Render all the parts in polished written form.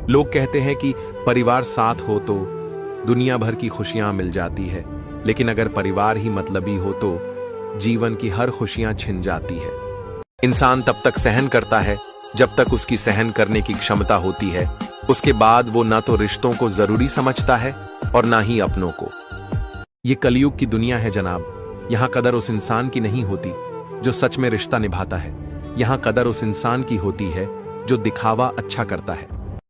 लोग कहते हैं कि परिवार साथ हो तो दुनिया भर की खुशियां मिल जाती है, लेकिन अगर परिवार ही मतलबी हो तो जीवन की हर खुशियां छिन जाती है। इंसान तब तक सहन करता है जब तक उसकी सहन करने की क्षमता होती है। उसके बाद वो ना तो रिश्तों को जरूरी समझता है और ना ही अपनों को। ये कलयुग की दुनिया है जनाब। यहां कदर उस इंसान की नहीं होती जो सच में रिश्ता निभाता है। यहां कदर उस इंसान की होती है जो दिखावा अच्छा करता है।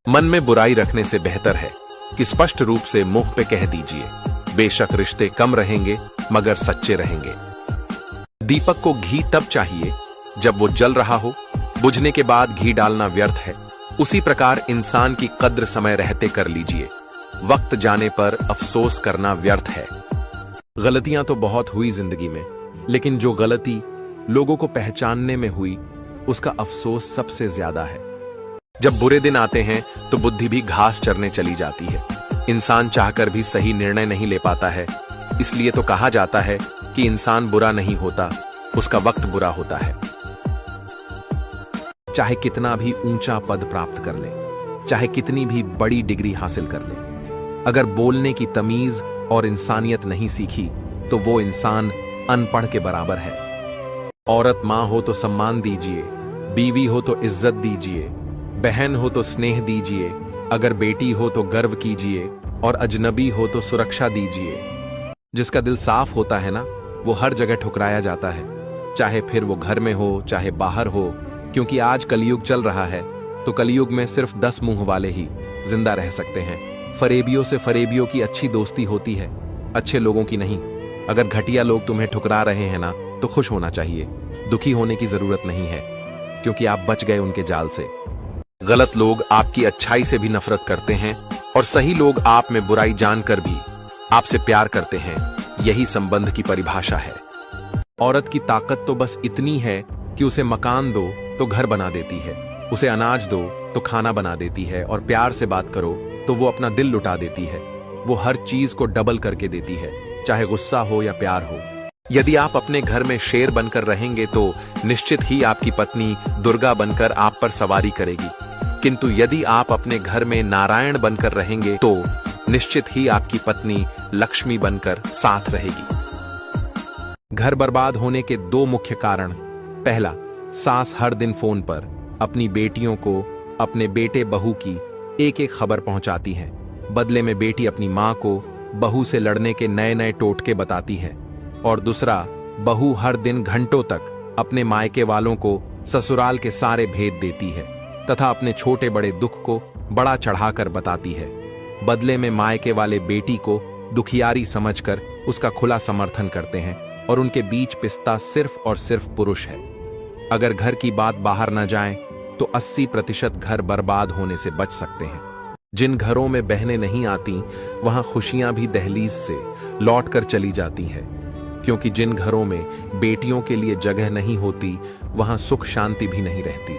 मन में बुराई रखने से बेहतर है कि स्पष्ट रूप से मुंह पे कह दीजिए। बेशक रिश्ते कम रहेंगे मगर सच्चे रहेंगे। दीपक को घी तब चाहिए जब वो जल रहा हो, बुझने के बाद घी डालना व्यर्थ है। उसी प्रकार इंसान की कद्र समय रहते कर लीजिए, वक्त जाने पर अफसोस करना व्यर्थ है। गलतियां तो बहुत हुई जिंदगी में, लेकिन जो गलती लोगों को पहचानने में हुई उसका अफसोस सबसे ज्यादा है। जब बुरे दिन आते हैं तो बुद्धि भी घास चरने चली जाती है। इंसान चाहकर भी सही निर्णय नहीं ले पाता है। इसलिए तो कहा जाता है कि इंसान बुरा नहीं होता, उसका वक्त बुरा होता है। चाहे कितना भी ऊंचा पद प्राप्त कर ले, चाहे कितनी भी बड़ी डिग्री हासिल कर ले, अगर बोलने की तमीज और इंसानियत नहीं सीखी तो वो इंसान अनपढ़ के बराबर है। औरत मां हो तो सम्मान दीजिए, बीवी हो तो इज्जत दीजिए, बहन हो तो स्नेह दीजिए, अगर बेटी हो तो गर्व कीजिए और अजनबी हो तो सुरक्षा दीजिए। जिसका दिल साफ होता है ना, वो हर जगह ठुकराया जाता है, चाहे फिर वो घर में हो चाहे बाहर हो। क्योंकि आज कलयुग चल रहा है तो कलयुग में सिर्फ 10 मुंह वाले ही जिंदा रह सकते हैं। फरेबियों से फरेबियों की अच्छी दोस्ती होती है, अच्छे लोगों की नहीं। अगर घटिया लोग तुम्हें ठुकरा रहे हैं ना तो खुश होना चाहिए, दुखी होने की जरूरत नहीं है, क्योंकि आप बच गए उनके जाल से। गलत लोग आपकी अच्छाई से भी नफरत करते हैं और सही लोग आप में बुराई जानकर भी आपसे प्यार करते हैं। यही संबंध की परिभाषा है। औरत की ताकत तो बस इतनी है कि उसे मकान दो तो घर बना देती है, उसे अनाज दो तो खाना बना देती है, और प्यार से बात करो तो वो अपना दिल लुटा देती है। वो हर चीज को डबल करके देती है, चाहे गुस्सा हो या प्यार हो। यदि आप अपने घर में शेर बनकर रहेंगे तो निश्चित ही आपकी पत्नी दुर्गा बनकर आप पर सवारी करेगी, किंतु यदि आप अपने घर में नारायण बनकर रहेंगे तो निश्चित ही आपकी पत्नी लक्ष्मी बनकर साथ रहेगी। घर बर्बाद होने के 2 मुख्य कारण। पहला, सास हर दिन फोन पर अपनी बेटियों को अपने बेटे बहू की एक एक खबर पहुंचाती है। बदले में बेटी अपनी मां को बहू से लड़ने के नए नए टोटके बताती है। और दूसरा, बहू हर दिन घंटों तक अपने मायके वालों को ससुराल के सारे भेद देती है तथा अपने छोटे बड़े दुख को बड़ा चढ़ाकर बताती है। बदले में मायके वाले बेटी को दुखियारी समझकर उसका खुला समर्थन करते हैं और उनके बीच पिसता सिर्फ और सिर्फ पुरुष है। अगर घर की बात बाहर न जाए तो 80% घर बर्बाद होने से बच सकते हैं। जिन घरों में बहनें नहीं आती वहां खुशियां भी दहलीज से लौट कर चली जाती हैं, क्योंकि जिन घरों में बेटियों के लिए जगह नहीं होती वहां सुख शांति भी नहीं रहती।